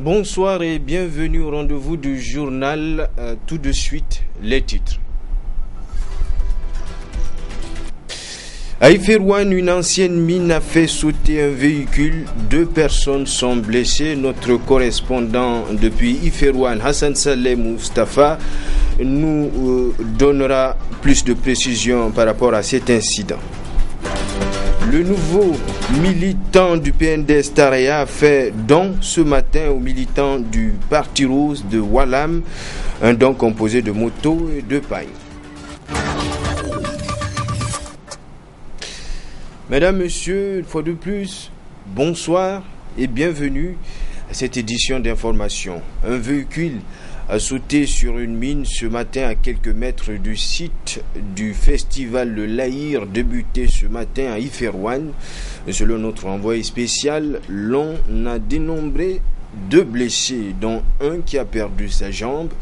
Bonsoir et bienvenue au rendez-vous du journal. Tout de suite, les titres. À Iferouane, une ancienne mine a fait sauter un véhicule. 2 personnes sont blessées. Notre correspondant depuis Iferouane, Hassan Saleh Mustafa, nous donnera plus de précisions par rapport à cet incident. Le nouveau militant du PNDS Taraya a fait don ce matin aux militants du Parti Rose de Walam, un don composé de motos et de pailles. Mesdames, Messieurs, une fois de plus, bonsoir et bienvenue à cette édition d'information. Un véhicule a sauté sur une mine ce matin à quelques mètres du site du festival Le Lahir débuté ce matin à Iferouane. Selon notre envoyé spécial, l'on a dénombré 2 blessés, dont un qui a perdu sa jambe.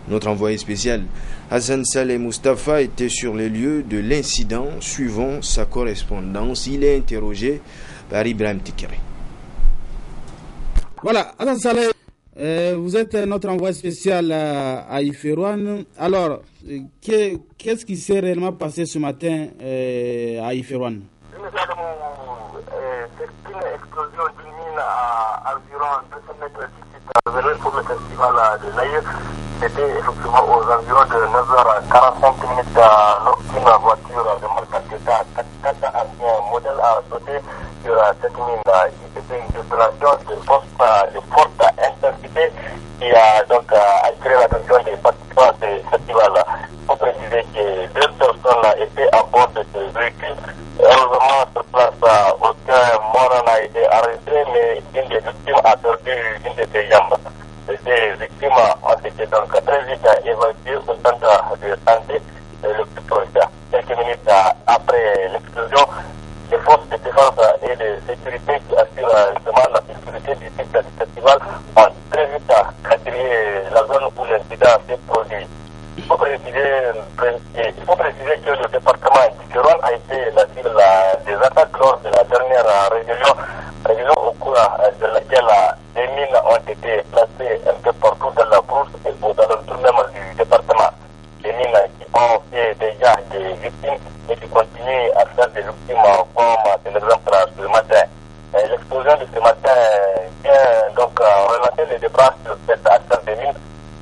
Notre envoyé spécial Hassan Saleh Mustafa était sur les lieux de l'incident. Suivant sa correspondance, il est interrogé par Ibrahim Tikere. Voilà, Hassan Saleh, vous êtes notre envoyé spécial à Iferouane. Alors, qu'est-ce qui s'est réellement passé ce matin à Iferouane? C'est une explosion d'une mine à environ 200 mètres du site pour le festival de Lahir. C'était effectivement aux environs de 9h45 lorsqu'une voiture de marque Tata un modèle a sauté sur cette mine. C'était une opération de forte intensité qui a donc attiré l'attention des participants de ce festival. Il faut préciser que 2 personnes étaient à bord de ce véhicule. Heureusement, sur place, aucun mort n'a été arrêté, mais une des victimes a perdu une de ses jambes. Ces victimes ont été donc très vite évacuées au centre de santé le plus proche. Quelques minutes après l'explosion, les forces de défense et de sécurité qui assurent justement la sécurité du site du festival ont très vite quadrillé la zone où l'incident s'est produit. Il faut préciser que le département d'Iferouane a été la cible des attaques lors de la dernière réunion au cours de laquelle des mines ont été placées un peu partout dans la brousse et aux alentours même du département. Des mines qui ont fait déjà des victimes et qui continuent à faire des victimes comme c'est l'exemple ce matin. L'explosion de ce matin vient donc relancer les débats sur cette attaque des mines,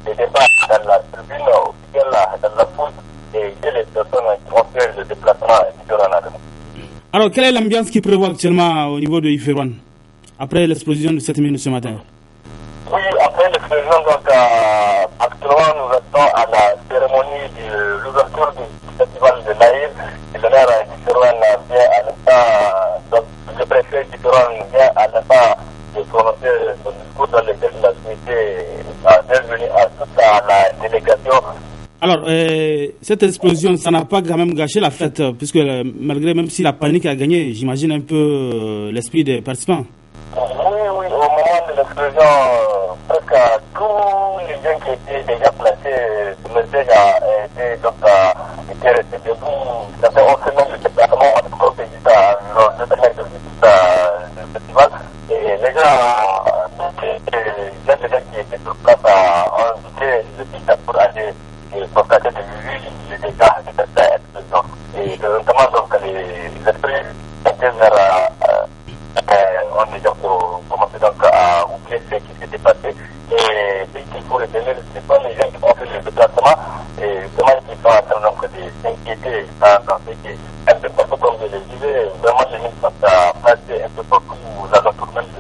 les débats dans la tribune officielle, dans la foule et chez les personnes qui ont fait le déplacement durant la demande. Alors, quelle est l'ambiance qui prévoit actuellement au niveau de Iferouane après l'explosion de cette mine ce matin? Oui, après l'explosion, donc actuellement nous attendons à la cérémonie de l'ouverture du festival de Lahir. Le maire d'Iferouane vient à l'instant, donc le préfet d'Iferouane vient à l'instant de prononcer son discours dans lequel il a souhaité bienvenue à toute la délégation. Alors, cette explosion, ça n'a pas quand même gâché la fête, puisque malgré, même si la panique a gagné, j'imagine un peu l'esprit des participants. Oui, au moment de l'explosion, presque tous les gens qui étaient déjà placés sur le siège étaient restés debout. Certains ont fait même le déplacement entre les environ 2 mètres du festival. Et les gens qui étaient sur place ont quitté le site pour aller constater les dégâts de cette explosion. Et notamment donc les esprits étaient ont déjà commencé donc à oublier ce qui s'était passé. Et ce qu'il faut retenir, ce sont les gens qui ont fait le déplacement et vraiment qui sont en train donc de s'inquiéter dans ce qui est un peu partout comme je le disais. Vraiment les gens sont placés un peu partout aux alentours même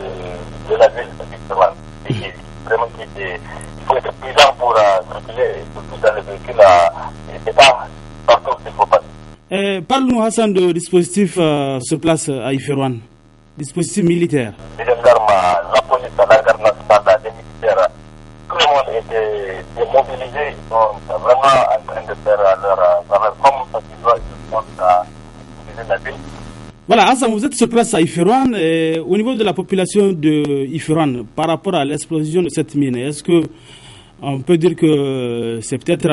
de la ville de Victoire. Et vraiment il faut être prudent pour circuler, surtout dans les véhicules. C'est pas partout qu'il faut passer. Parle-nous, Hassan, de dispositifs sur place à Iferouane. Dispositif militaire. Les gendarmes, la police, la garde nationale, les militaires, tout le monde était mobilisé. Ils sont vraiment en train de faire leur travail comme ça qu'ils doivent utiliser la ville. Voilà, Hassan, vous êtes sur place à Iferouane. Au niveau de la population de Iferouane, par rapport à l'explosion de cette mine, est-ce que on peut dire que c'est peut-être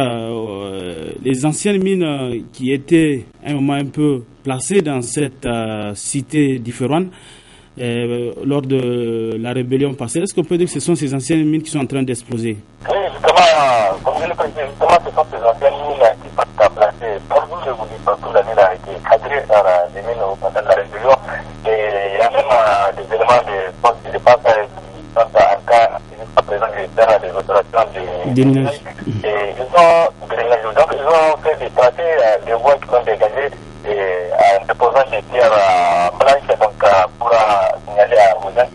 les anciennes mines qui étaient à un moment un peu placées dans cette cité d'Iferouane? lors de la rébellion passée. Est-ce qu'on peut dire que ce sont ces anciennes mines qui sont en train d'exploser? Oui, justement, comme je le précise, justement, ce sont ces anciennes mines qui sont placées partout, je vous dis, partout la ville a été cadrée par des mines pendant la rébellion. Et il y a même des éléments de force de défense qui sont en cas, jusqu'à présent, de faire des opérations de déminage. Et ils ont fait des tracés, des voies qui sont dégagées en déposant des pierres blanches donc, pour signaler aux gens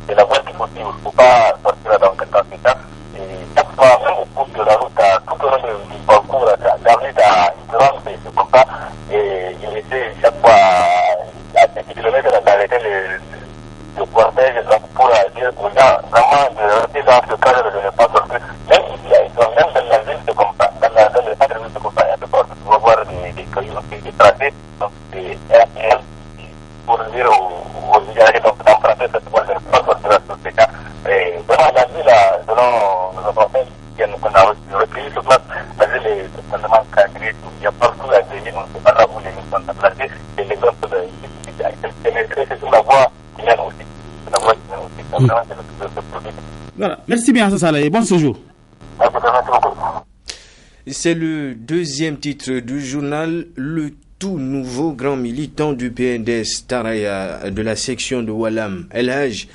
que la voie qu'il faut suivre. Il ne faut pas sortir donc, dans ce cas. Et chaque fois, même au cours de la route, tout au long du parcours, d'arriver à Ifirane, c'est comme ça. Et il essaie chaque fois à 5 km d'arrêter le cortège pour dire aux gens vraiment de rester dans ce cadre de ne pas sortir. Même ici, même dans la ville, c'est comme ça. Dans le centre-ville, c'est comme ça. Il y a des portes, tu vas voir des cailloux, des tracés. Donc, c'est RPL pour dire aux usagers d'emprunter cette voie de ne pas sortir dans ce cas. Et vraiment, la ville, selon nos informations qu'on a recueillies sur place, la ville est totalement cadrée. Il y a partout la ville, on ne sait pas là où les mines sont placées. Et l'exemple de c'est sur la voie qui mène aussi. La voie qui mène aussi. Donc, vraiment, c'est le produit. Voilà. Merci bien, Hassan Saleh. Bon séjour. Merci beaucoup. C'est le deuxième titre du journal. Le tout nouveau grand militant du PNDS Taraya de la section de Walam, El Haj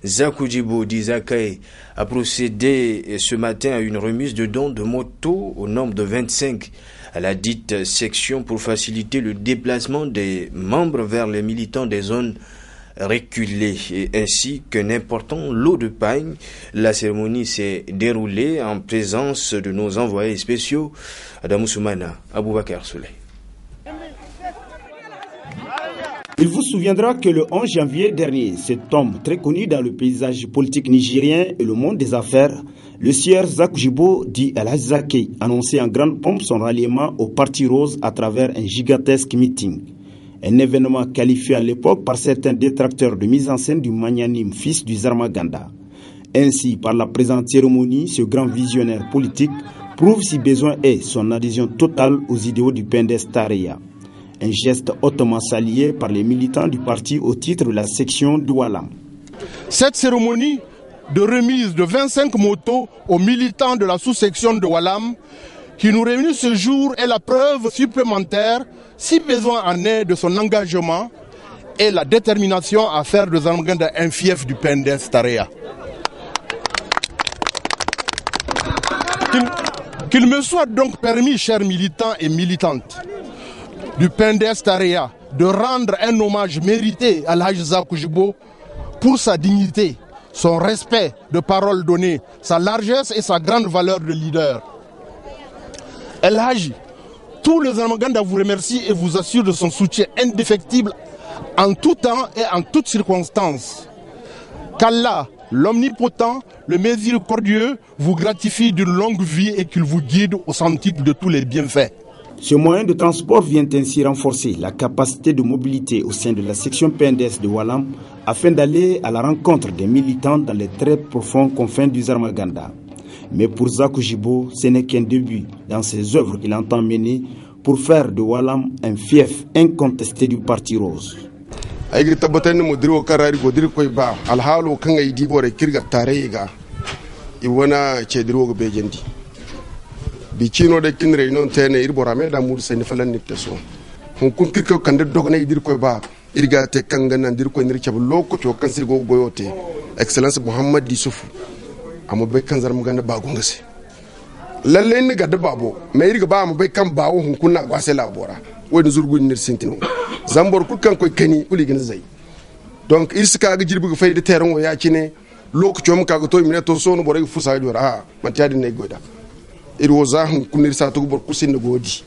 Zakoujibo Dizakaye, a procédé ce matin à une remise de dons de motos au nombre de 25 à la dite section pour faciliter le déplacement des membres vers les militants des zones reculées, ainsi qu'un important lot de paille. La cérémonie s'est déroulée en présence de nos envoyés spéciaux, Adamou Soumana, Aboubakar Souley. Il vous souviendra que le 11 janvier dernier, cet homme très connu dans le paysage politique nigérien et le monde des affaires, le sieur Zakoujibo dit El Haj Zakay, annonçait en grande pompe son ralliement au Parti Rose à travers un gigantesque meeting. Un événement qualifié à l'époque par certains détracteurs de mise en scène du magnanime fils du Zarmaganda. Ainsi, par la présente cérémonie, ce grand visionnaire politique prouve si besoin est son adhésion totale aux idéaux du PNDS Taraya. Un geste hautement salué par les militants du parti au titre de la section de Walam. Cette cérémonie de remise de 25 motos aux militants de la sous-section de Walam qui nous réunit ce jour est la preuve supplémentaire, si besoin en est, de son engagement et la détermination à faire de Zarmaganda un fief du PNDS Taraya. Qu'il me soit donc permis, chers militants et militantes du PNDS Taraya, de rendre un hommage mérité à El Haj Zakoujibo pour sa dignité, son respect de parole donnée, sa largesse et sa grande valeur de leader. El Haj, tout le Zarmaganda vous remercie et vous assure de son soutien indéfectible en tout temps et en toutes circonstances. Qu'Allah, l'omnipotent, le miséricordieux, vous gratifie d'une longue vie et qu'il vous guide au centuple de tous les bienfaits. Ce moyen de transport vient ainsi renforcer la capacité de mobilité au sein de la section PNDS de Walam afin d'aller à la rencontre des militants dans les très profonds confins du Zarmaganda. Mais pour Zakoujibo, ce n'est qu'un début dans ses œuvres qu'il entend mener pour faire de Walam un fief incontesté du Parti Rose. Bicino de kin réunion tene irbora me da mur sen falan nipte so hon kun kirko kande dogne idir koy ba irga te kangana ndir ko ndir cab loko to kan sirgo goyote excellence Muhammad Yusuf amo be kan zar mu ganda ba gongase lalle ni gadda babo me irga ba mo be kan bawo hon kunna gwase labora woni zurgu ndir sintino zambor ku kan koy kani uli gin zai donc irska ga jirbu fay de terrain wo ya cine loko to mu ka go to mi to sonu bore fusa jora ha matadi ne goida irwoza hun kunir sa to bor kusin godi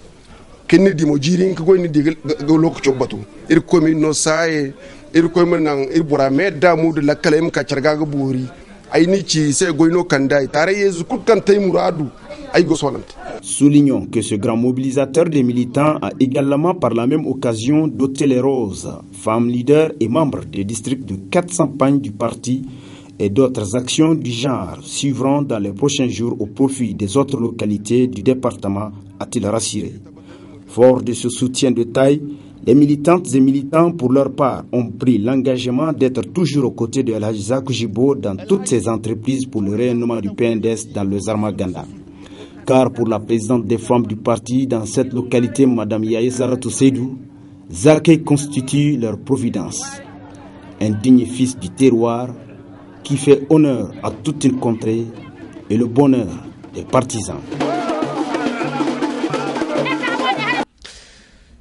kenni di mo jirin ko ni di go loko chobatu ir ko mi no sae ir ko mi nan ir bora medda mudu lakkale im ka charga go buri ay ni ci se goyno kandai tare yezu kukan tay muradu ay go solante. Soulignons que ce grand mobilisateur des militants a également par la même occasion doté les Roses, femmes leaders et membres des districts de 400 pagnes du parti et d'autres actions du genre suivront dans les prochains jours au profit des autres localités du département, a-t-il rassuré. Fort de ce soutien de taille, Les militantes et militants, pour leur part, ont pris l'engagement d'être toujours aux côtés de El Hadji Zakou Djibo dans toutes ces entreprises pour le rayonnement du PNDS dans le Zarmaganda. Car pour la présidente des femmes du parti dans cette localité, Mme Yaye Zaratou Seydou, Zaké constitue leur providence. Un digne fils du terroir qui fait honneur à toute une contrée et le bonheur des partisans.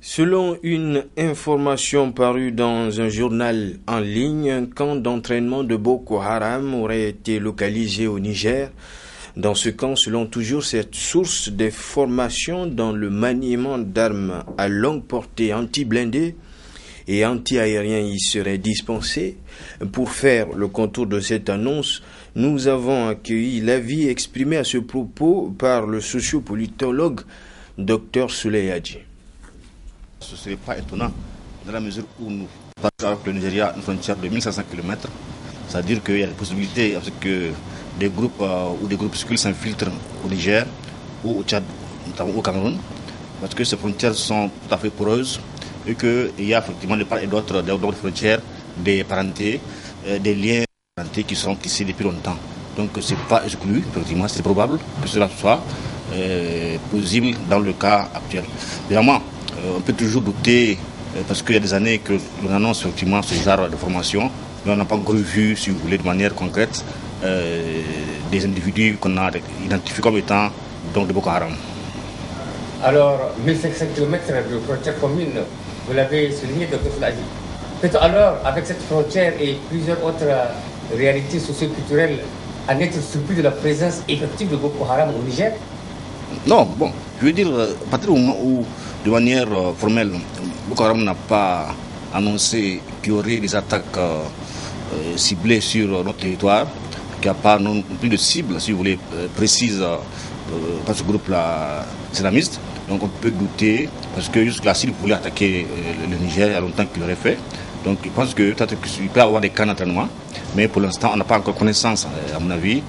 Selon une information parue dans un journal en ligne, un camp d'entraînement de Boko Haram aurait été localisé au Niger. Dans ce camp, selon toujours cette source, des formations dans le maniement d'armes à longue portée anti-blindées et anti-aériens y seraient dispensées. Pour faire le contour de cette annonce, nous avons accueilli l'avis exprimé à ce propos par le sociopolitologue Dr Souley Hadji. Ce ne serait pas étonnant dans la mesure où nous partageons avec le Nigeria une frontière de 1500 km. C'est-à-dire qu'il y a des possibilités avec que des groupes ou des groupuscules s'infiltrent au Niger ou au Tchad, notamment au Cameroun, parce que ces frontières sont tout à fait poreuses et qu'il y a effectivement de part et d'autre des frontières, des parentés, des liens de parenté qui sont tissés depuis longtemps. Donc ce n'est pas exclu, effectivement, c'est probable que cela soit possible dans le cas actuel. Évidemment, on peut toujours douter, parce qu'il y a des années que l'on annonce effectivement ce genre de formation, mais on n'a pas encore vu, si vous voulez, de manière concrète, des individus qu'on a identifiés comme étant donc de Boko Haram. Alors, 1500 km de frontière commune, vous l'avez souligné, Dr Souley. Peut-être alors, avec cette frontière et plusieurs autres réalités socio-culturelles, en être surpris de la présence effective de Boko Haram au Niger? Non, bon, je veux dire, à partir du moment où, de manière formelle, Boko Haram n'a pas annoncé qu'il y aurait des attaques ciblées sur notre territoire, qu'il n'y a pas non plus de cible, si vous voulez, précise par ce groupe-là islamiste. Donc on peut douter, parce que jusque-là, s'il voulait attaquer le Niger, il y a longtemps qu'il l'aurait fait. Donc je pense que peut-être qu'il peut y avoir des cas d'entraînement, mais pour l'instant, on n'a pas encore connaissance, à mon avis,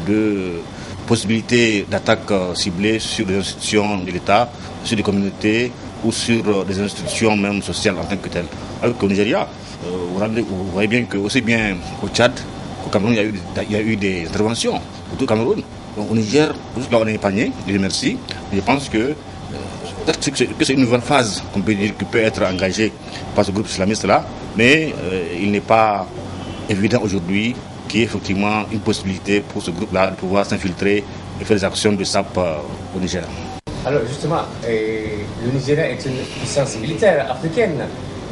de possibilités d'attaques ciblées sur des institutions de l'État, sur des communautés ou sur des institutions même sociales en tant que telles. Alors qu'au Nigeria, vous voyez bien que aussi bien au Tchad qu'au Cameroun, il y a eu des interventions, au Cameroun. Donc au Niger, jusque-là on est épargné, je remercie. Je pense que peut-être que c'est une nouvelle phase qu'on peut dire qui peut être engagée par ce groupe islamiste-là, mais il n'est pas évident aujourd'hui qu'il y ait effectivement une possibilité pour ce groupe-là de pouvoir s'infiltrer et faire des actions de SAP au Niger. Alors justement, le Nigeria est une puissance militaire africaine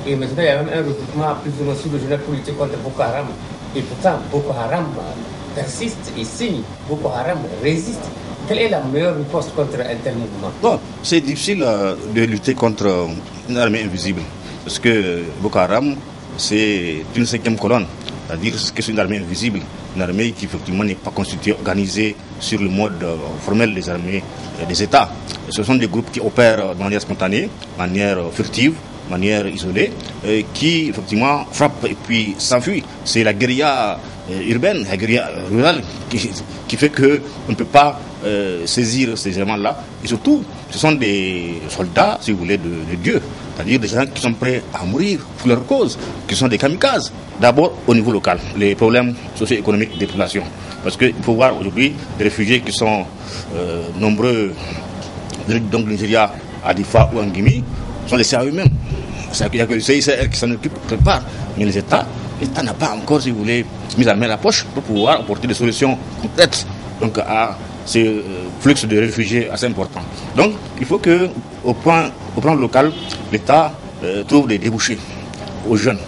et maintenant il y a même un regroupement plus ou moins sous-régional pour lutter contre Boko Haram. Et pourtant, Boko Haram persiste et signe, Boko Haram résiste. Quelle est la meilleure riposte contre un tel mouvement? Bon, c'est difficile de lutter contre une armée invisible, parce que Boko Haram, c'est une cinquième colonne. C'est-à-dire que c'est une armée invisible, une armée qui effectivement n'est pas constituée, organisée sur le mode formel des armées des États. Ce sont des groupes qui opèrent de manière spontanée, de manière furtive, de manière isolée, qui effectivement frappent et puis s'enfuient. C'est la guérilla urbaine, la guérilla rurale qui fait qu'on ne peut pas saisir ces éléments-là. Et surtout, ce sont des soldats, si vous voulez, de Dieu. C'est-à-dire des gens qui sont prêts à mourir pour leur cause, qui sont des kamikazes. D'abord au niveau local, les problèmes socio-économiques des populations. Parce qu'il faut voir aujourd'hui des réfugiés qui sont nombreux, donc le Nigeria, à Difa ou en Guinée, sont laissés à eux-mêmes. Il y a que le CICR qui s'en occupe quelque part, mais l'État n'a pas encore, si vous voulez, mis la main à la poche pour pouvoir apporter des solutions complètes donc, à ces flux de réfugiés assez importants. Donc il faut que, au plan local, l'État trouve des débouchés aux jeunes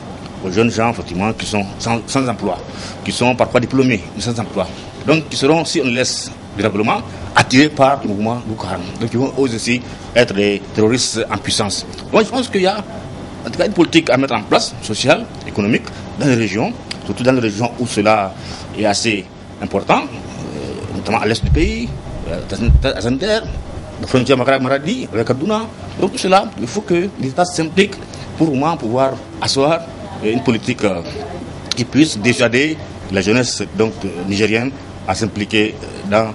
gens effectivement qui sont sans emploi, qui sont parfois diplômés mais sans emploi. Donc qui seront, si on les laisse durablement, attirés par le mouvement Boko Haram. Donc ils vont eux aussi être des terroristes en puissance. Moi je pense qu'il y a en tout cas une politique à mettre en place, sociale, économique, dans les régions, surtout dans les régions où cela est assez important, notamment à l'est du pays, à Zander, la frontière Maradi, avec Kaduna. Donc tout cela, il faut que l'État s'implique pour vraiment pouvoir asseoir une politique qui puisse dissuader la jeunesse donc, nigérienne à s'impliquer dans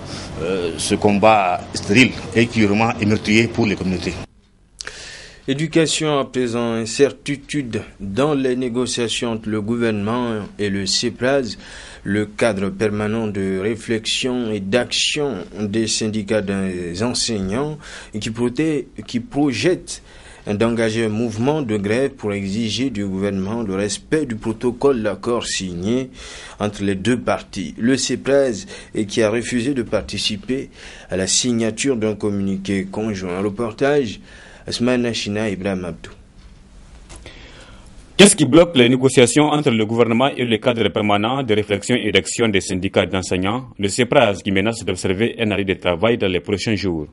ce combat stérile et qui vraiment est meurtrier pour les communautés. Éducation à présent, incertitude dans les négociations entre le gouvernement et le CEPRAS, le cadre permanent de réflexion et d'action des syndicats des enseignants qui projette d'engager un mouvement de grève pour exiger du gouvernement le respect du protocole d'accord signé entre les deux parties. Le CEPRAS qui a refusé de participer à la signature d'un communiqué conjoint. Un reportage Asmana China Ibrahim Abdou. Qu'est-ce qui bloque les négociations entre le gouvernement et le cadre permanent de réflexion et d'action des syndicats d'enseignants? Le CEPRAS qui menace d'observer un arrêt de travail dans les prochains jours.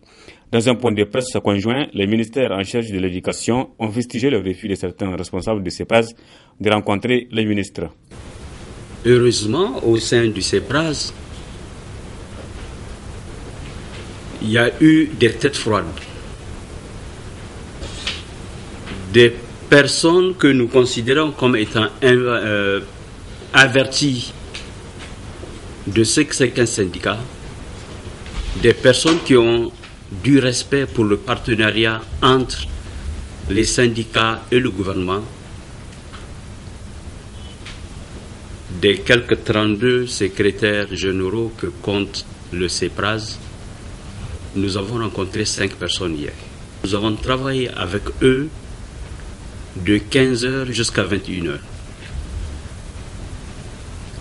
Dans un point de presse conjoint, les ministères en charge de l'éducation ont fustigé le refus de certains responsables du CEPRAS de rencontrer les ministres. Heureusement, au sein du CEPRAS, il y a eu des têtes froides. Des personnes que nous considérons comme étant averties de ce que c'est qu'un syndicat, des personnes qui ont du respect pour le partenariat entre les syndicats et le gouvernement, des quelques 32 secrétaires généraux que compte le CEPRAS, nous avons rencontré 5 personnes hier. Nous avons travaillé avec eux de 15h jusqu'à 21h.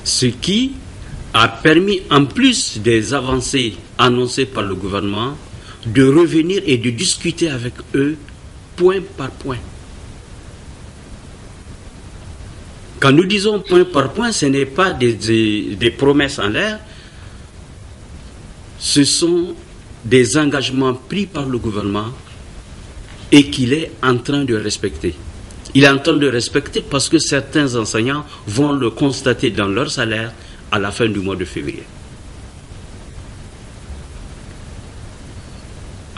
Ce qui a permis, en plus des avancées annoncées par le gouvernement, de revenir et de discuter avec eux point par point. Quand nous disons point par point, ce n'est pas des promesses en l'air, ce sont des engagements pris par le gouvernement et qu'il est en train de respecter. Il est en train de respecter parce que certains enseignants vont le constater dans leur salaire à la fin du mois de février.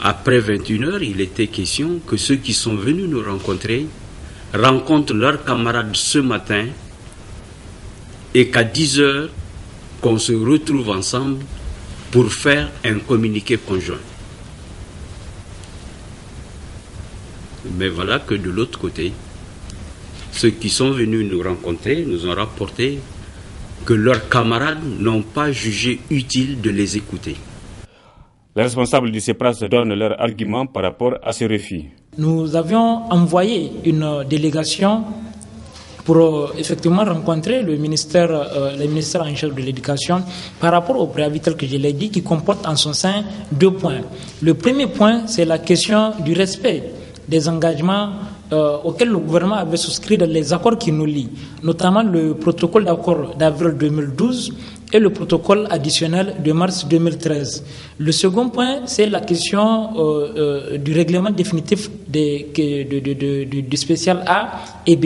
Après 21h, il était question que ceux qui sont venus nous rencontrer rencontrent leurs camarades ce matin et qu'à 10h, qu'on se retrouve ensemble pour faire un communiqué conjoint. Mais voilà que de l'autre côté, ceux qui sont venus nous rencontrer nous ont rapporté que leurs camarades n'ont pas jugé utile de les écouter. Les responsables du CEPRAS donnent leurs arguments par rapport à ce refus. Nous avions envoyé une délégation pour effectivement rencontrer le ministère en charge de l'éducation par rapport au préavis tel que je l'ai dit, qui comporte en son sein 2 points. Le premier point, c'est la question du respect des engagements auxquels le gouvernement avait souscrit dans les accords qui nous lient, notamment le protocole d'accord d'avril 2012 et le protocole additionnel de mars 2013. Le second point, c'est la question du règlement définitif du spécial A et B.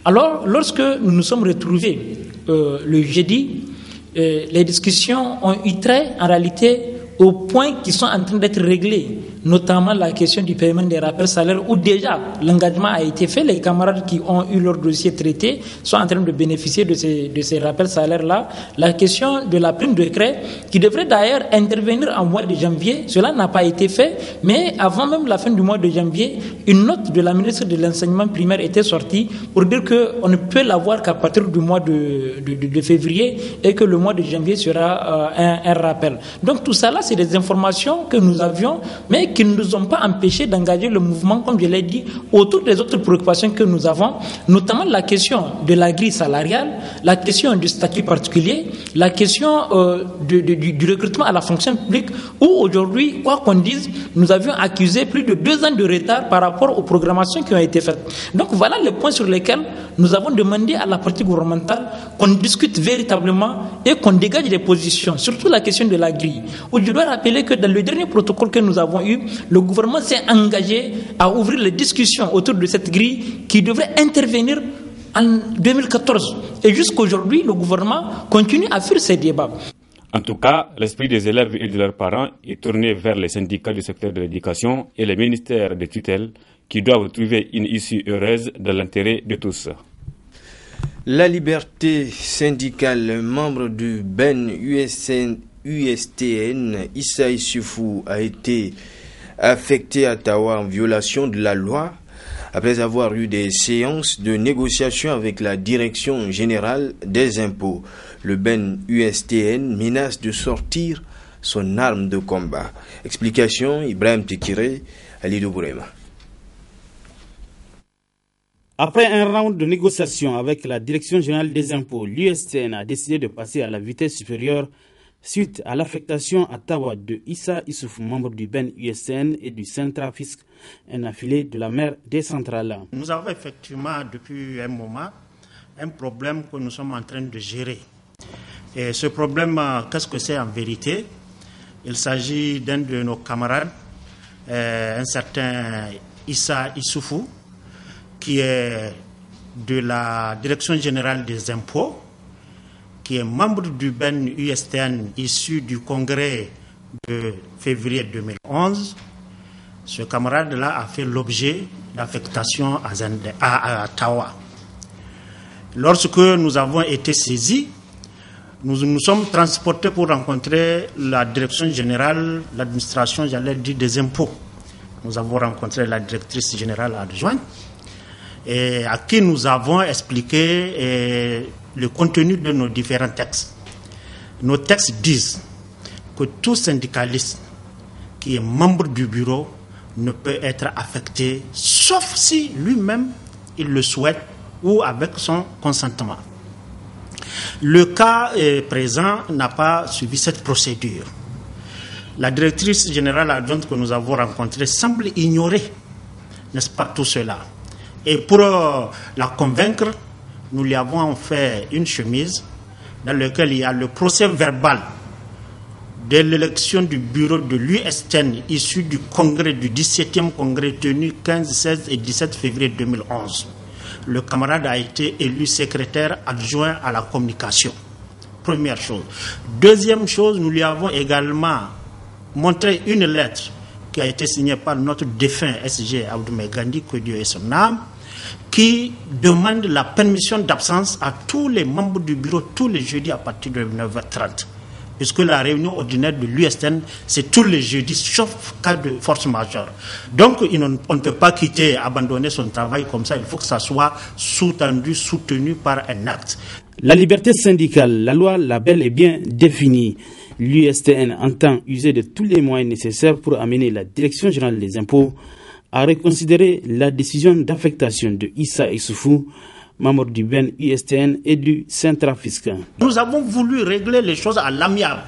Alors, lorsque nous nous sommes retrouvés le jeudi, les discussions ont eu trait, en réalité, aux points qui sont en train d'être réglés, notamment la question du paiement des rappels salaires, où déjà l'engagement a été fait. Les camarades qui ont eu leur dossier traité sont en train de bénéficier de ces rappels salaires-là. La question de la prime de craie, qui devrait d'ailleurs intervenir en mois de janvier, cela n'a pas été fait, mais avant même la fin du mois de janvier, une note de la ministre de l'enseignement primaire était sortie pour dire qu'on ne peut l'avoir qu'à partir du mois de février et que le mois de janvier sera un rappel. Donc tout ça là, c'est des informations que nous avions, mais qui ne nous ont pas empêchés d'engager le mouvement, comme je l'ai dit, autour des autres préoccupations que nous avons, notamment la question de la grille salariale, la question du statut particulier, la question du recrutement à la fonction publique, où aujourd'hui, quoi qu'on dise, nous avions accusé plus de 2 ans de retard par rapport aux programmations qui ont été faites. Donc voilà les points sur lesquels nous avons demandé à la partie gouvernementale qu'on discute véritablement et qu'on dégage des positions, surtout la question de la grille, où je dois rappeler que dans le dernier protocole que nous avons eu, le gouvernement s'est engagé à ouvrir les discussions autour de cette grille qui devrait intervenir en 2014. Et jusqu'aujourd'hui, le gouvernement continue à faire ces débats. En tout cas, l'esprit des élèves et de leurs parents est tourné vers les syndicats du secteur de l'éducation et les ministères de tutelle qui doivent trouver une issue heureuse dans l'intérêt de tous. La liberté syndicale, membre du BEN USTN, Issa Issoufou, a été affecté à Ottawa en violation de la loi après avoir eu des séances de négociation avec la Direction générale des impôts. Le Ben USTN menace de sortir son arme de combat. Explication, Ibrahim Tekire, Alido Bourema. Après un round de négociation avec la Direction générale des impôts, l'USTN a décidé de passer à la vitesse supérieure suite à l'affectation à Tawa de Issa Issoufou, membre du Ben USTN et du Centrafisc, un affilié de la mer décentrale. Nous avons effectivement depuis un moment un problème que nous sommes en train de gérer. Et ce problème, qu'est-ce que c'est en vérité? Il s'agit d'un de nos camarades, un certain Issa Issoufou, qui est de la Direction générale des impôts, qui est membre du Ben USTN issu du congrès de février 2011. Ce camarade-là a fait l'objet d'affectation à Tawa. Lorsque nous avons été saisis, nous nous sommes transportés pour rencontrer la Direction générale, l'administration, j'allais dire, des impôts. Nous avons rencontré la directrice générale adjointe, et à qui nous avons expliqué le contenu de nos différents textes. Nos textes disent que tout syndicaliste qui est membre du bureau ne peut être affecté, sauf si lui-même il le souhaite ou avec son consentement. Le cas présent n'a pas suivi cette procédure. La directrice générale adjointe que nous avons rencontrée semble ignorer, n'est-ce pas, tout cela. Et pour la convaincre, nous lui avons fait une chemise dans laquelle il y a le procès verbal de l'élection du bureau de l'USTN issu du congrès, du 17e congrès tenu 15, 16 et 17 février 2011. Le camarade a été élu secrétaire adjoint à la communication. Première chose. Deuxième chose, nous lui avons également montré une lettre qui a été signée par notre défunt SG Abdou Megandi, que Dieu ait son âme, qui demande la permission d'absence à tous les membres du bureau tous les jeudis à partir de 9h30. Puisque la réunion ordinaire de l'USTN, c'est tous les jeudis, sauf cas de force majeure. Donc, on ne peut pas quitter, abandonner son travail comme ça. Il faut que ça soit sous-tendu, soutenu par un acte. La liberté syndicale, la loi l'a bel et bien définie. L'USTN entend user de tous les moyens nécessaires pour amener la Direction générale des impôts à reconsidérer la décision d'affectation de Issa Issoufou, membre du Ben USTN et du Centrafisc. Nous avons voulu régler les choses à l'amiable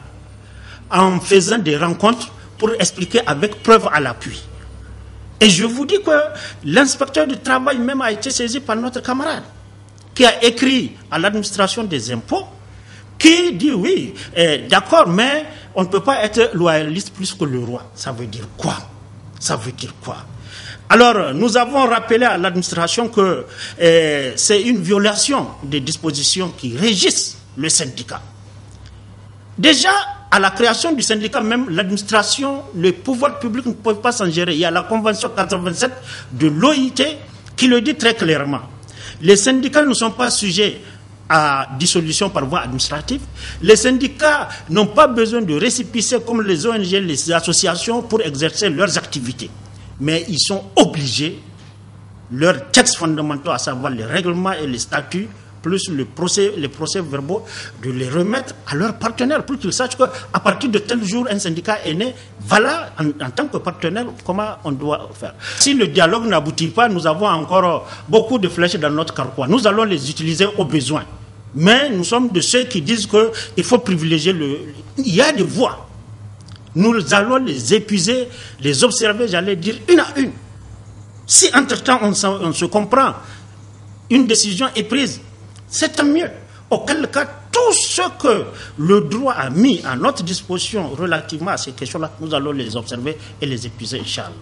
en faisant des rencontres pour expliquer avec preuve à l'appui. Et je vous dis que l'inspecteur du travail même a été saisi par notre camarade qui a écrit à l'administration des impôts qui dit oui, d'accord, mais on ne peut pas être loyaliste plus que le roi. Ça veut dire quoi? Ça veut dire quoi? Alors, nous avons rappelé à l'administration que c'est une violation des dispositions qui régissent le syndicat. Déjà, à la création du syndicat même, l'administration, le pouvoir public ne peuvent pas s'en gérer. Il y a la convention 87 de l'OIT qui le dit très clairement. Les syndicats ne sont pas sujets à dissolution par voie administrative. Les syndicats n'ont pas besoin de récépissés comme les ONG, les associations pour exercer leurs activités. Mais ils sont obligés, leurs textes fondamentaux, à savoir les règlements et les statuts, plus les procès verbaux, de les remettre à leurs partenaires pour qu'ils sachent qu'à partir de tel jour, un syndicat est né. Voilà, en tant que partenaire, comment on doit faire. Si le dialogue n'aboutit pas, nous avons encore beaucoup de flèches dans notre carquois. Nous allons les utiliser au besoin. Mais nous sommes de ceux qui disent qu'il faut privilégier Il y a des voies. Nous allons les épuiser, les observer, j'allais dire, une à une. Si entre-temps on se comprend, une décision est prise, c'est tant mieux. Auquel cas, tout ce que le droit a mis à notre disposition relativement à ces questions-là, nous allons les observer et les épuiser, Inch'Allah.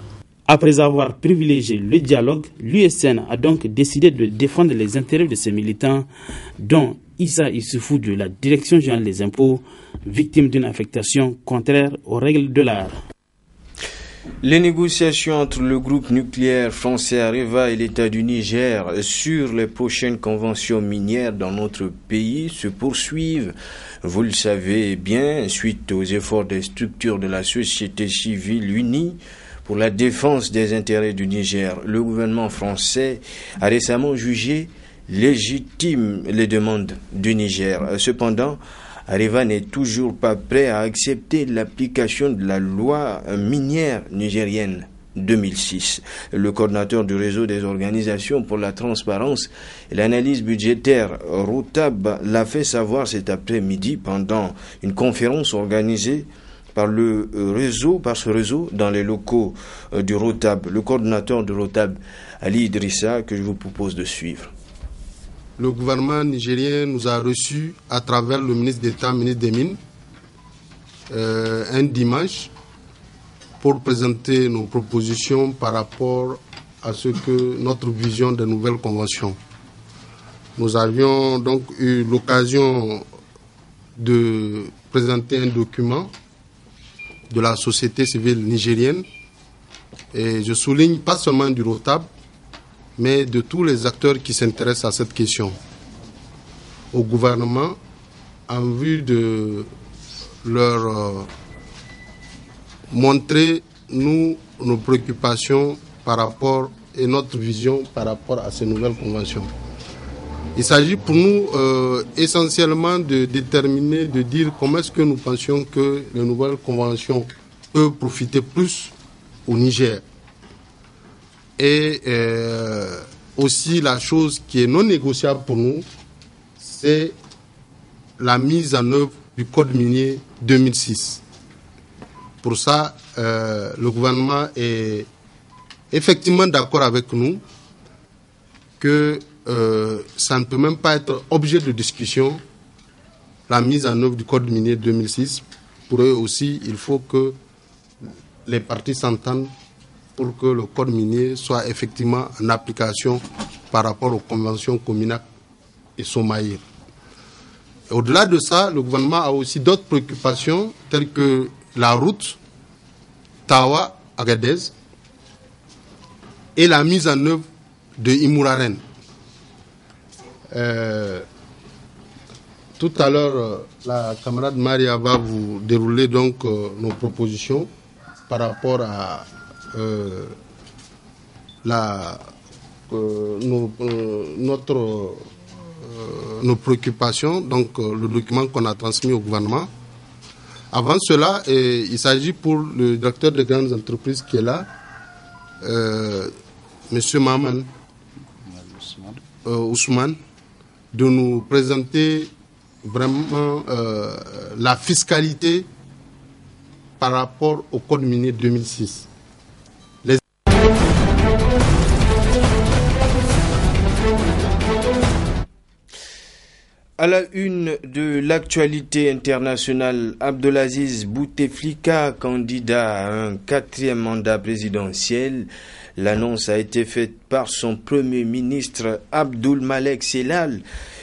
Après avoir privilégié le dialogue, l'USN a donc décidé de défendre les intérêts de ses militants, dont Issa Issoufou de la Direction générale des impôts, victime d'une affectation contraire aux règles de l'art. Les négociations entre le groupe nucléaire français Areva et l'État du Niger sur les prochaines conventions minières dans notre pays se poursuivent. Vous le savez bien, suite aux efforts des structures de la société civile unies pour la défense des intérêts du Niger. Le gouvernement français a récemment jugé légitimes les demandes du Niger. Cependant, Areva n'est toujours pas prêt à accepter l'application de la loi minière nigérienne 2006. Le coordinateur du réseau des organisations pour la transparence et l'analyse budgétaire, Rotab, l'a fait savoir cet après-midi pendant une conférence organisée par ce réseau dans les locaux du Rotab. Le coordinateur du Rotab, Ali Idrissa, que je vous propose de suivre. Le gouvernement nigérien nous a reçus à travers le ministre d'État, ministre des Mines, un dimanche pour présenter nos propositions par rapport à ce que notre vision des nouvelles conventions. Nous avions donc eu l'occasion de présenter un document de la société civile nigérienne, et je souligne pas seulement du Rotab, mais de tous les acteurs qui s'intéressent à cette question, au gouvernement, en vue de leur montrer, nous, nos préoccupations par rapport et notre vision par rapport à ces nouvelles conventions. Il s'agit pour nous essentiellement de déterminer, de dire comment est-ce que nous pensions que les nouvelles conventions peuvent profiter plus au Niger. Et aussi la chose qui est non négociable pour nous, c'est la mise en œuvre du Code minier 2006. Pour ça, le gouvernement est effectivement d'accord avec nous que ça ne peut même pas être objet de discussion, la mise en œuvre du Code minier 2006. Pour eux aussi, il faut que les parties s'entendent pour que le code minier soit effectivement en application par rapport aux conventions Cominac et Somaïr. Au-delà de ça, le gouvernement a aussi d'autres préoccupations telles que la route Tawa-Agadez et la mise en œuvre de Imouraren. Tout à l'heure, la camarade Maria va vous dérouler donc nos propositions par rapport à nos préoccupations, donc le document qu'on a transmis au gouvernement. Avant cela, il s'agit pour le directeur des grandes entreprises qui est là, Monsieur Maman Ousmane, de nous présenter vraiment la fiscalité par rapport au Code minier 2006. À la une de l'actualité internationale, Abdelaziz Bouteflika, candidat à un 4e mandat présidentiel. L'annonce a été faite par son premier ministre Abdoul Malek Sellal.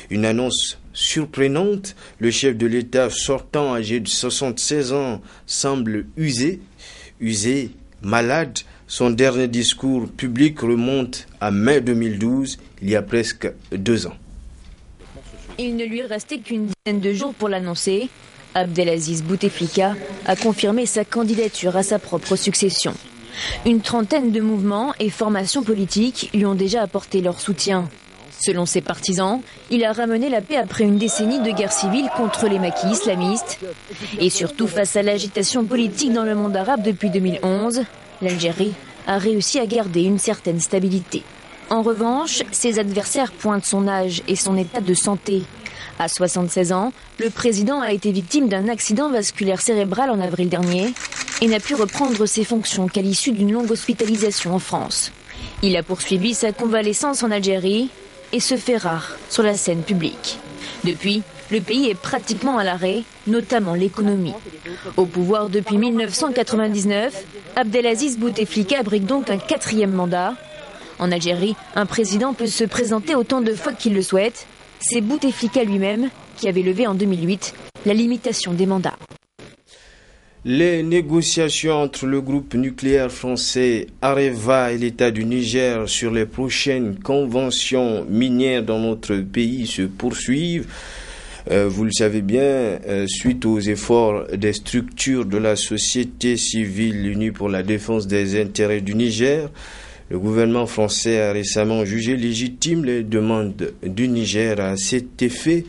Une annonce surprenante. Le chef de l'État sortant, âgé de 76 ans, semble usé, malade. Son dernier discours public remonte à mai 2012, il y a presque 2 ans. Il ne lui restait qu'une dizaine de jours pour l'annoncer. Abdelaziz Bouteflika a confirmé sa candidature à sa propre succession. Une trentaine de mouvements et formations politiques lui ont déjà apporté leur soutien. Selon ses partisans, il a ramené la paix après une décennie de guerre civile contre les maquis islamistes. Et surtout face à l'agitation politique dans le monde arabe depuis 2011, l'Algérie a réussi à garder une certaine stabilité. En revanche, ses adversaires pointent son âge et son état de santé. À 76 ans, le président a été victime d'un accident vasculaire cérébral en avril dernier et n'a pu reprendre ses fonctions qu'à l'issue d'une longue hospitalisation en France. Il a poursuivi sa convalescence en Algérie et se fait rare sur la scène publique. Depuis, le pays est pratiquement à l'arrêt, notamment l'économie. Au pouvoir depuis 1999, Abdelaziz Bouteflika abrite donc un 4e mandat. En Algérie, un président peut se présenter autant de fois qu'il le souhaite. C'est Bouteflika lui-même qui avait levé en 2008 la limitation des mandats. Les négociations entre le groupe nucléaire français Areva et l'État du Niger sur les prochaines conventions minières dans notre pays se poursuivent. Vous le savez bien, suite aux efforts des structures de la société civile unie pour la défense des intérêts du Niger, le gouvernement français a récemment jugé légitime les demandes du Niger à cet effet.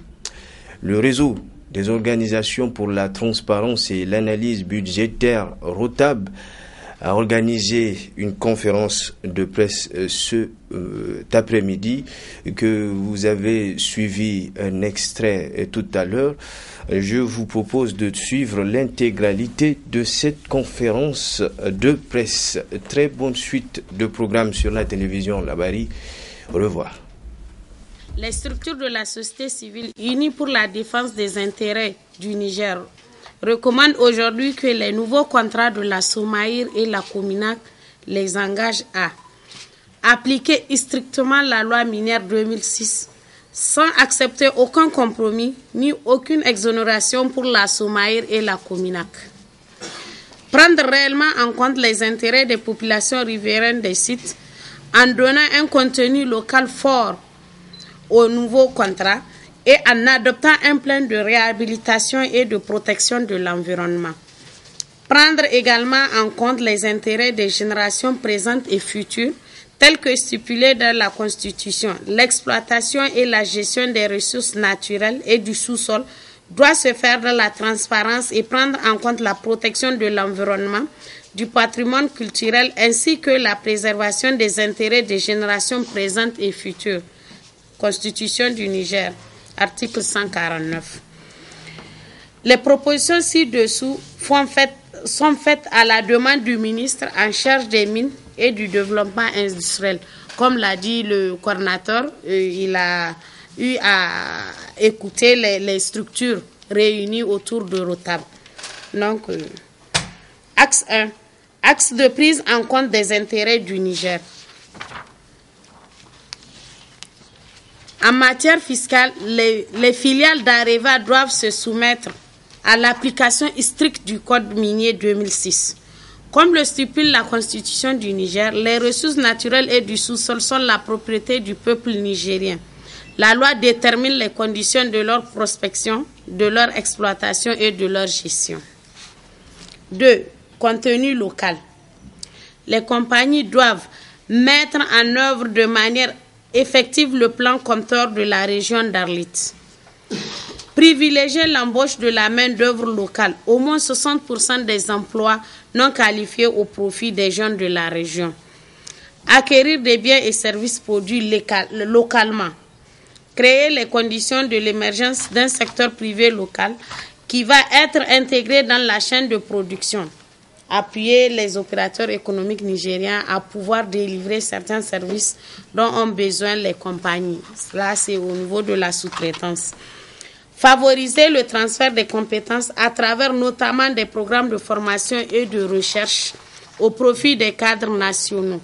Le réseau des organisations pour la transparence et l'analyse budgétaire ROTAB a organisé une conférence de presse cet après-midi que vous avez suivi un extrait tout à l'heure. Je vous propose de suivre l'intégralité de cette conférence de presse. Très bonne suite de programmes sur la télévision Labari. Au revoir. Les structures de la société civile unies pour la défense des intérêts du Niger recommandent aujourd'hui que les nouveaux contrats de la Somaïr et la Cominac les engagent à appliquer strictement la loi minière 2006 sans accepter aucun compromis ni aucune exonération pour la Somaïr et la Cominac. Prendre réellement en compte les intérêts des populations riveraines des sites en donnant un contenu local fort aux nouveaux contrats et en adoptant un plan de réhabilitation et de protection de l'environnement. Prendre également en compte les intérêts des générations présentes et futures, tels que stipulés dans la Constitution. L'exploitation et la gestion des ressources naturelles et du sous-sol doit se faire dans la transparence et prendre en compte la protection de l'environnement, du patrimoine culturel ainsi que la préservation des intérêts des générations présentes et futures. Constitution du Niger, article 149. Les propositions ci-dessous sont faites à la demande du ministre en charge des mines et du développement industriel. Comme l'a dit le coordinateur, il a eu à écouter les structures réunies autour de ROTAB. Donc, axe 1, axe de prise en compte des intérêts du Niger. En matière fiscale, les filiales d'Areva doivent se soumettre à l'application stricte du Code minier 2006. Comme le stipule la Constitution du Niger, les ressources naturelles et du sous-sol sont la propriété du peuple nigérien. La loi détermine les conditions de leur prospection, de leur exploitation et de leur gestion. 2. Contenu local. Les compagnies doivent mettre en œuvre de manière effective le plan compteur de la région d'Arlit. Privilégier l'embauche de la main-d'œuvre locale, au moins 60% des emplois non qualifiés au profit des jeunes de la région. Acquérir des biens et services produits localement. Créer les conditions de l'émergence d'un secteur privé local qui va être intégré dans la chaîne de production. Appuyer les opérateurs économiques nigériens à pouvoir délivrer certains services dont ont besoin les compagnies. Là, c'est au niveau de la sous-traitance. Favoriser le transfert des compétences à travers notamment des programmes de formation et de recherche au profit des cadres nationaux.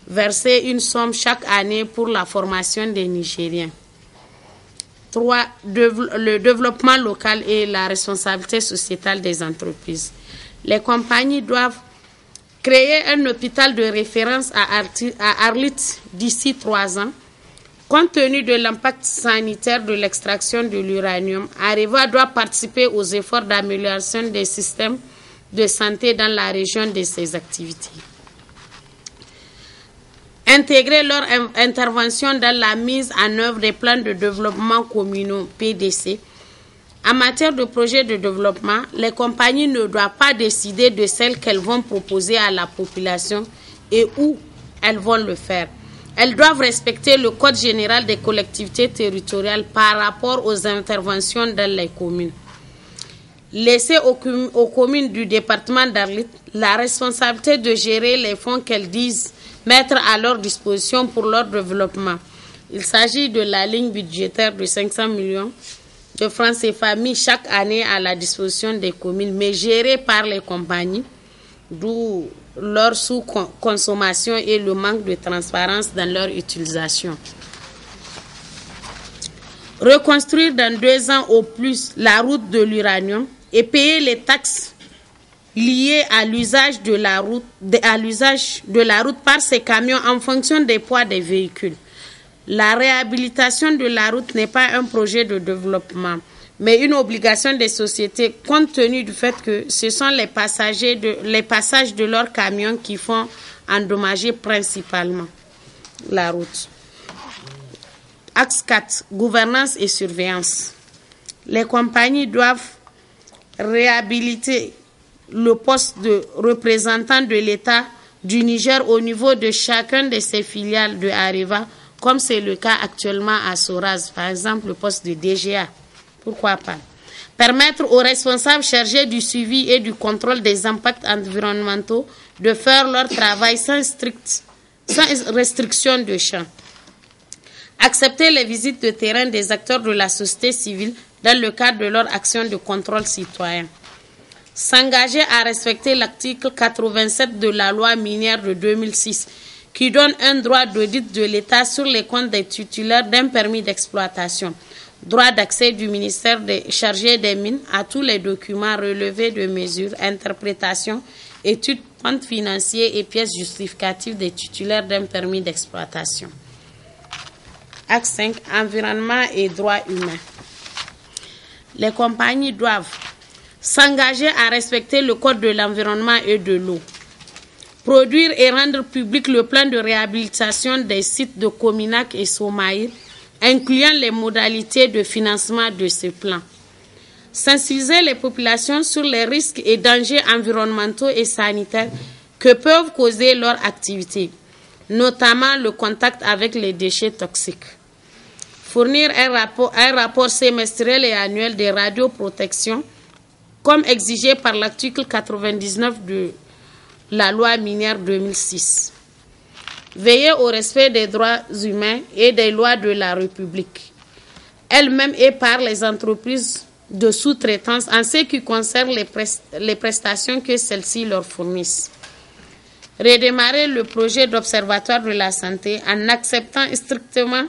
Verser une somme chaque année pour la formation des Nigériens. 3. Le développement local et la responsabilité sociétale des entreprises. Les compagnies doivent créer un hôpital de référence à Arlit d'ici 3 ans. Compte tenu de l'impact sanitaire de l'extraction de l'uranium, Areva doit participer aux efforts d'amélioration des systèmes de santé dans la région de ses activités. Intégrer leur intervention dans la mise en œuvre des plans de développement communaux PDC. En matière de projets de développement, les compagnies ne doivent pas décider de celles qu'elles vont proposer à la population et où elles vont le faire. Elles doivent respecter le Code général des collectivités territoriales par rapport aux interventions dans les communes. Laisser aux communes du département d'Arlit la responsabilité de gérer les fonds qu'elles disent mettre à leur disposition pour leur développement. Il s'agit de la ligne budgétaire de 500 millions de francs CFA mis chaque année à la disposition des communes, mais gérée par les compagnies, d'où leur sous-consommation et le manque de transparence dans leur utilisation. Reconstruire dans 2 ans au plus la route de l'uranium et payer les taxes liées à l'usage de la route par ces camions en fonction des poids des véhicules. La réhabilitation de la route n'est pas un projet de développement. mais une obligation des sociétés compte tenu du fait que ce sont les passages de leurs camions qui font endommager principalement la route. Axe 4, gouvernance et surveillance. Les compagnies doivent réhabiliter le poste de représentant de l'État du Niger au niveau de chacun de ses filiales de Areva, comme c'est le cas actuellement à Soraz, par exemple le poste de DGA. Pourquoi pas? Permettre aux responsables chargés du suivi et du contrôle des impacts environnementaux de faire leur travail sans restriction de champ. Accepter les visites de terrain des acteurs de la société civile dans le cadre de leur action de contrôle citoyen. S'engager à respecter l'article 87 de la loi minière de 2006 qui donne un droit d'audit de l'État sur les comptes des titulaires d'un permis d'exploitation. Droit d'accès du ministère chargé des mines à tous les documents relevés de mesures, interprétations, études, comptes financiers et pièces justificatives des titulaires d'un permis d'exploitation. Axe 5, environnement et droits humains. Les compagnies doivent s'engager à respecter le code de l'environnement et de l'eau. Produire et rendre public le plan de réhabilitation des sites de Cominac et Somaïr, incluant les modalités de financement de ce plan. Sensibiliser les populations sur les risques et dangers environnementaux et sanitaires que peuvent causer leurs activités, notamment le contact avec les déchets toxiques. Fournir un rapport semestriel et annuel de radioprotection, comme exigé par l'article 99 de la loi minière 2006. Veiller au respect des droits humains et des lois de la République, elle-même et par les entreprises de sous-traitance en ce qui concerne les prestations que celles-ci leur fournissent. Redémarrer le projet d'observatoire de la santé en acceptant strictement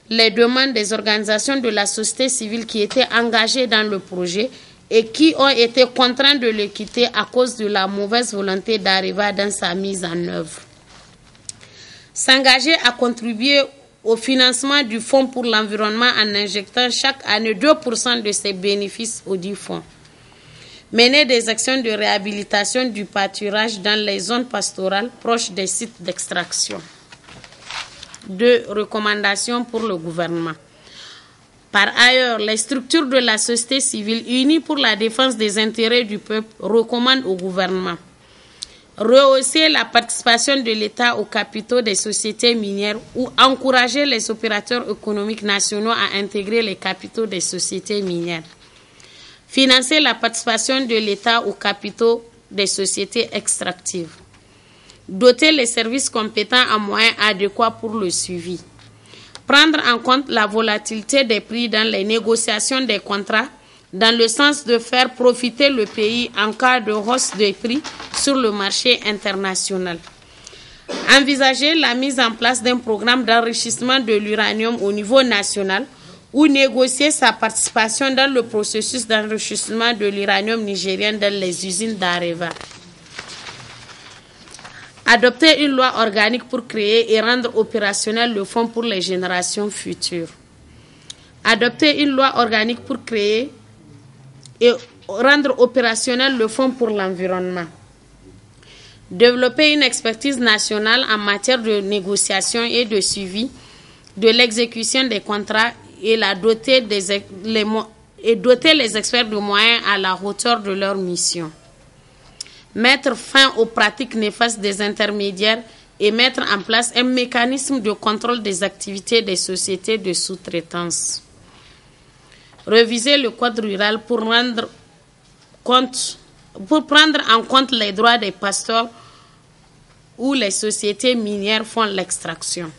les demandes des organisations de la société civile qui étaient engagées dans le projet et qui ont été contraints de le quitter à cause de la mauvaise volonté d'Areva dans sa mise en œuvre. S'engager à contribuer au financement du Fonds pour l'environnement en injectant chaque année 2% de ses bénéfices au dit fonds. Mener des actions de réhabilitation du pâturage dans les zones pastorales proches des sites d'extraction. 2. Recommandations pour le gouvernement. Par ailleurs, les structures de la société civile unies pour la défense des intérêts du peuple recommandent au gouvernement rehausser la participation de l'État aux capitaux des sociétés minières ou encourager les opérateurs économiques nationaux à intégrer les capitaux des sociétés minières. Financer la participation de l'État aux capitaux des sociétés extractives. Doter les services compétents en moyens adéquats pour le suivi. Prendre en compte la volatilité des prix dans les négociations des contrats dans le sens de faire profiter le pays en cas de hausse des prix sur le marché international. Envisager la mise en place d'un programme d'enrichissement de l'uranium au niveau national ou négocier sa participation dans le processus d'enrichissement de l'uranium nigérien dans les usines d'Areva. Adopter une loi organique pour créer et rendre opérationnel le Fonds pour les générations futures. Adopter une loi organique pour créer et rendre opérationnel le Fonds pour l'environnement. Développer une expertise nationale en matière de négociation et de suivi de l'exécution des contrats et doter les experts de moyens à la hauteur de leur mission. Mettre fin aux pratiques néfastes des intermédiaires et mettre en place un mécanisme de contrôle des activités des sociétés de sous-traitance. Réviser le code rural pour prendre en compte les droits des pasteurs où les sociétés minières font l'extraction.